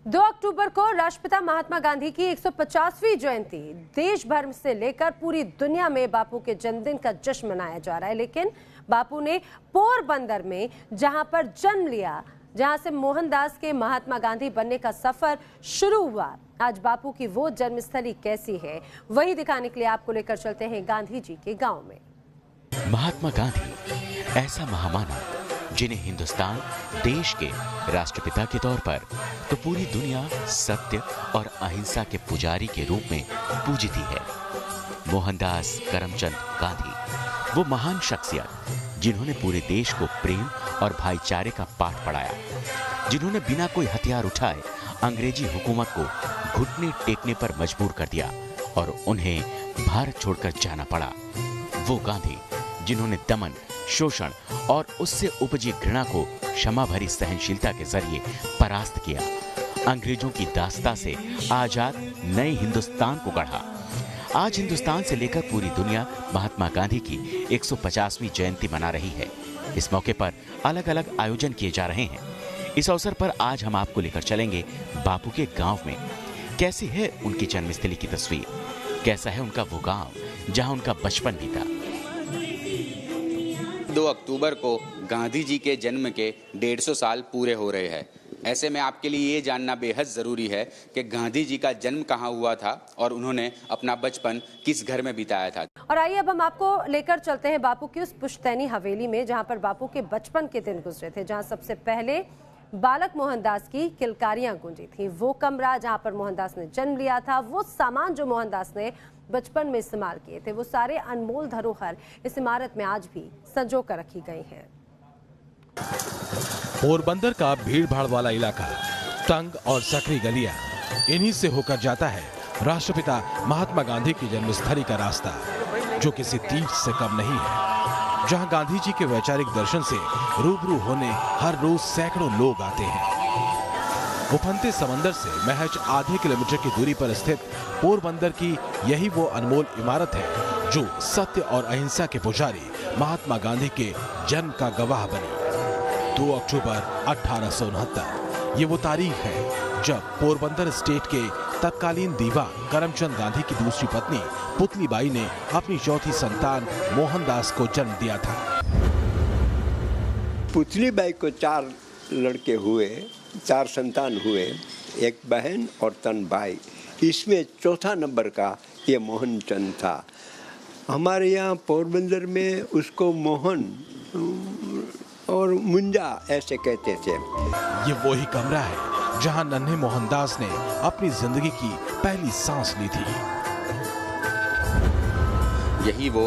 2 अक्टूबर को राष्ट्रपिता महात्मा गांधी की 150वीं जयंती देश भर से लेकर पूरी दुनिया में बापू के जन्मदिन का जश्न मनाया जा रहा है। लेकिन बापू ने पोरबंदर में जहां पर जन्म लिया, जहां से मोहनदास के महात्मा गांधी बनने का सफर शुरू हुआ, आज बापू की वो जन्मस्थली कैसी है वही दिखाने के लिए आपको लेकर चलते हैं गांधी जी के गांव में। महात्मा गांधी ऐसा महामानव जिन्हें हिंदुस्तान देश के राष्ट्रपिता के तौर पर तो पूरी दुनिया सत्य और अहिंसा के पुजारी के रूप में पूजती है। मोहनदास करमचंद गांधी वो महान शख्सियत जिन्होंने पूरे देश को प्रेम और भाईचारे का पाठ पढ़ाया, जिन्होंने बिना कोई हथियार उठाए अंग्रेजी हुकूमत को घुटने टेकने पर मजबूर कर दिया और उन्हें भारत छोड़कर जाना पड़ा। वो गांधी जिन्होंने दमन, शोषण और उससे उपजी घृणा को क्षमा भरी सहनशीलता के जरिए परास्त किया, अंग्रेजों की दास्ता से आजाद नए हिंदुस्तान को गढ़ा। आज हिंदुस्तान से लेकर पूरी दुनिया महात्मा गांधी की 150वीं जयंती मना रही है। इस मौके पर अलग अलग आयोजन किए जा रहे हैं। इस अवसर पर आज हम आपको लेकर चलेंगे बापू के गांव में। कैसी है उनकी जन्मस्थली की तस्वीर, कैसा है उनका वो गांव जहां उनका बचपन बीता। 2 अक्टूबर को गांधी जी के जन्म के 150 साल पूरे हो रहे हैं। ऐसे में आपके लिए ये जानना बेहद ज़रूरी है कि गांधी जी का जन्म कहाँ हुआ था और उन्होंने अपना बचपन किस घर में बिताया था। और आइए अब हम आपको लेकर चलते हैं बापू की उस पुश्तैनी हवेली में जहां पर बापू के बचपन के दिन गुजरे थे, जहां सबसे पहले बालक मोहनदास की किलकारियां गूंजी थी। वो कमरा जहां पर मोहनदास ने जन्म लिया था, वो सामान जो मोहनदास ने बचपन में इस्तेमाल किए थे, वो सारे अनमोल धरोहर इस इमारत में आज भी संजो कर रखी गई हैं। पोरबंदर का भीड़ भाड़ वाला इलाका, तंग और सकरी गलियां, इन्हीं से होकर जाता है राष्ट्रपिता महात्मा गांधी की जन्मस्थली का रास्ता, जो किसी तीर्थ से कम नहीं है, जहां गांधी जी के वैचारिक दर्शन से रूबरू होने हर रोज सैकड़ों लोग आते हैं। उफनते समंदर से महज आधे किलोमीटर की दूरी पर स्थित पोरबंदर की यही वो अनमोल इमारत है जो सत्य और अहिंसा के पुजारी महात्मा गांधी के जन्म का गवाह बनी। 2 अक्टूबर 1869 ये वो तारीख है जब पोरबंदर स्टेट के तत्कालीन दीवान करमचंद गांधी की दूसरी पत्नी पुतली बाई ने अपनी चौथी संतान मोहनदास को जन्म दिया था। पुतली बाई को 4 लड़के हुए, 4 संतान हुए, एक बहन और 3 भाई। इसमें चौथा नंबर का ये मोहनचंद था। हमारे यहाँ पोरबंदर में उसको मोहन और मुंजा ऐसे कहते थे। ये वही कमरा है जहां नन्हे मोहनदास ने अपनी जिंदगी की पहली सांस ली थी। यही वो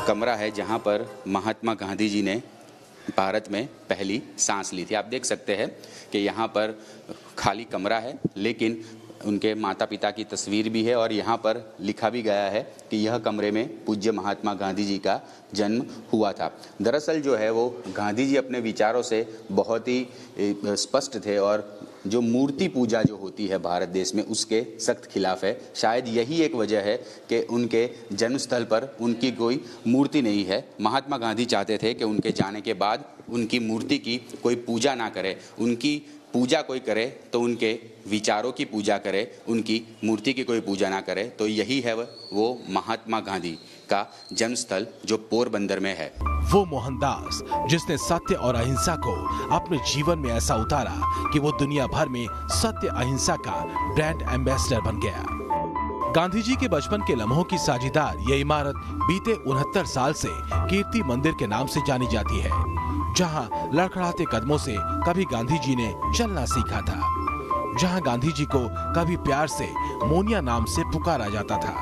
कमरा है जहां पर महात्मा गांधी जी ने भारत में पहली सांस ली थी। आप देख सकते हैं कि यहाँ पर खाली कमरा है, लेकिन उनके माता पिता की तस्वीर भी है और यहाँ पर लिखा भी गया है कि यह कमरे में पूज्य महात्मा गांधी जी का जन्म हुआ था। दरअसल जो है वो गांधी जी अपने विचारों से बहुत ही स्पष्ट थे और जो मूर्ति पूजा जो होती है भारत देश में उसके सख्त खिलाफ है। शायद यही एक वजह है कि उनके जन्मस्थल पर उनकी कोई मूर्ति नहीं है। महात्मा गांधी चाहते थे कि उनके जाने के बाद उनकी मूर्ति की कोई पूजा ना करे, उनकी पूजा कोई करे तो उनके विचारों की पूजा करे, उनकी मूर्ति की कोई पूजा ना करे। तो यही है वो महात्मा गांधी का जन्मस्थल जो पोरबंदर में है। वो मोहनदास जिसने सत्य और अहिंसा को अपने जीवन में ऐसा उतारा कि वो दुनिया भर में सत्य अहिंसा का ब्रांड एम्बेसडर बन गया। गांधी जी के बचपन के लम्हों की साझीदार ये इमारत बीते 69 साल से कीर्ति मंदिर के नाम से जानी जाती है, जहां लड़खड़ाते कदमों से कभी गांधी जी ने चलना सीखा था, जहां गांधी जी को कभी प्यार से मोनिया नाम से पुकारा जाता था।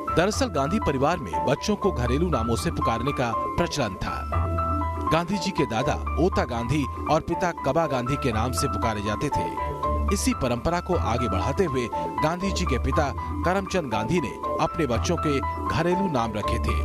दरअसल गांधी परिवार में बच्चों को घरेलू नामों से पुकारने का प्रचलन था। गांधी जी के दादा ओता गांधी और पिता कबा गांधी के नाम से पुकारे जाते थे। इसी परंपरा को आगे बढ़ाते हुए गांधी जी के पिता करमचंद गांधी ने अपने बच्चों के घरेलू नाम रखे थे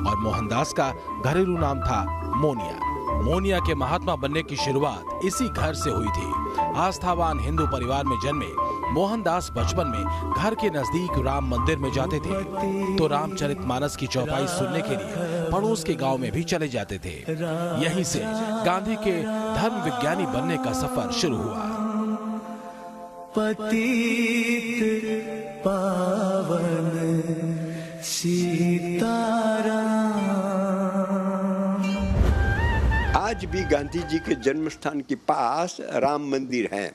और मोहनदास का घरेलू नाम था मोनिया। मोनिया के महात्मा बनने की शुरुआत इसी घर से हुई थी। आस्थावान हिंदू परिवार में जन्मे मोहनदास बचपन में घर के नजदीक राम मंदिर में जाते थे तो रामचरितमानस की चौपाई सुनने के लिए पड़ोस के गांव में भी चले जाते थे। यहीं से गांधी के धर्म विज्ञानी बनने का सफर शुरू हुआ। पतित पावन सीताराम। आज भी गांधी जी के जन्म स्थान के पास राम मंदिर है।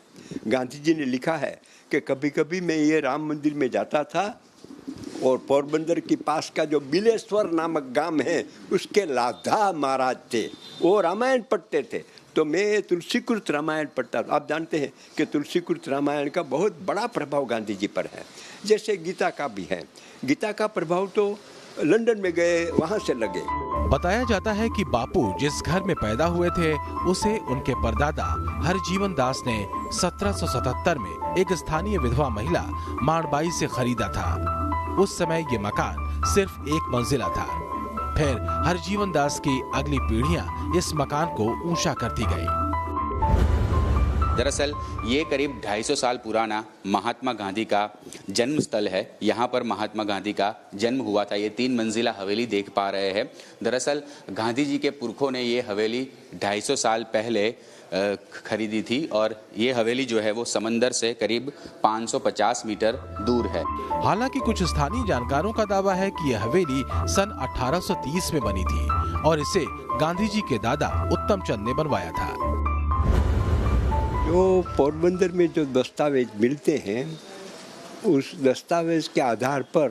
गांधी जी ने लिखा है कि कभी कभी मैं ये राम मंदिर में जाता था और पोरबंदर के पास का जो बिलेश्वर नामक गांव है उसके लाधा महाराज थे, वो रामायण पढ़ते थे, तो मैं तुलसीकृत रामायण पढ़ता था। आप जानते हैं कि तुलसीकृत रामायण का बहुत बड़ा प्रभाव गांधी जी पर है, जैसे गीता का भी है। गीता का प्रभाव तो लंदन में गए, वहां से लगे। बताया जाता है कि बापू जिस घर में पैदा हुए थे उसे उनके परदादा हरजीवन दास ने 1777 में एक स्थानीय विधवा महिला माणबाई से खरीदा था। उस समय ये मकान सिर्फ एक मंजिला था। फिर हरजीवन दास की अगली पीढ़ियां इस मकान को ऊंचा करती गई। दरअसल ये करीब 250 साल पुराना महात्मा गांधी का जन्म स्थल है। यहाँ पर महात्मा गांधी का जन्म हुआ था। ये 3 मंजिला हवेली देख पा रहे हैं। दरअसल गांधी जी के पुरखों ने ये हवेली 250 साल पहले खरीदी थी और ये हवेली जो है वो समंदर से करीब 550 मीटर दूर है। हालांकि कुछ स्थानीय जानकारों का दावा है कि यह हवेली सन 1830 में बनी थी और इसे गांधी जी के दादा उत्तम चंद ने बनवाया था। जो पोरबंदर में जो दस्तावेज मिलते हैं उस दस्तावेज के आधार पर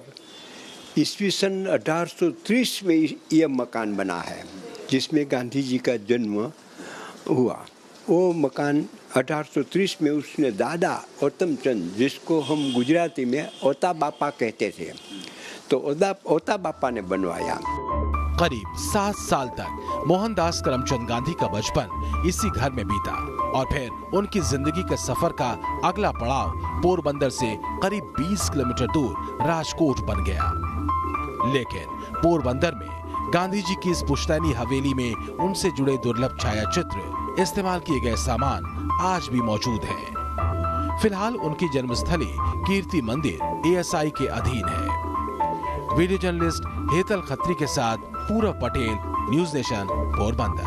ईस्वी सन 1830 में यह मकान बना है जिसमें गांधी जी का जन्म हुआ। वो मकान 1830 में उसने दादा उत्तम चंद, जिसको हम गुजराती में ओता बापा कहते थे, तो ओता बापा ने बनवाया। करीब 7 साल तक मोहनदास करमचंद गांधी का बचपन इसी घर में बीता और फिर उनकी जिंदगी के सफर का अगला पड़ाव पोरबंदर से करीब 20 किलोमीटर दूर राजकोट बन गया। लेकिन पोरबंदर में गांधी जी की इस पुश्तैनी हवेली में उनसे जुड़े दुर्लभ छायाचित्र, इस्तेमाल किए गए सामान आज भी मौजूद हैं। फिलहाल उनकी जन्मस्थली कीर्ति मंदिर ASI के अधीन है। वीडियो जर्नलिस्ट हेतल खत्री के साथ पूरब पटेल, न्यूज नेशन, पोरबंदर।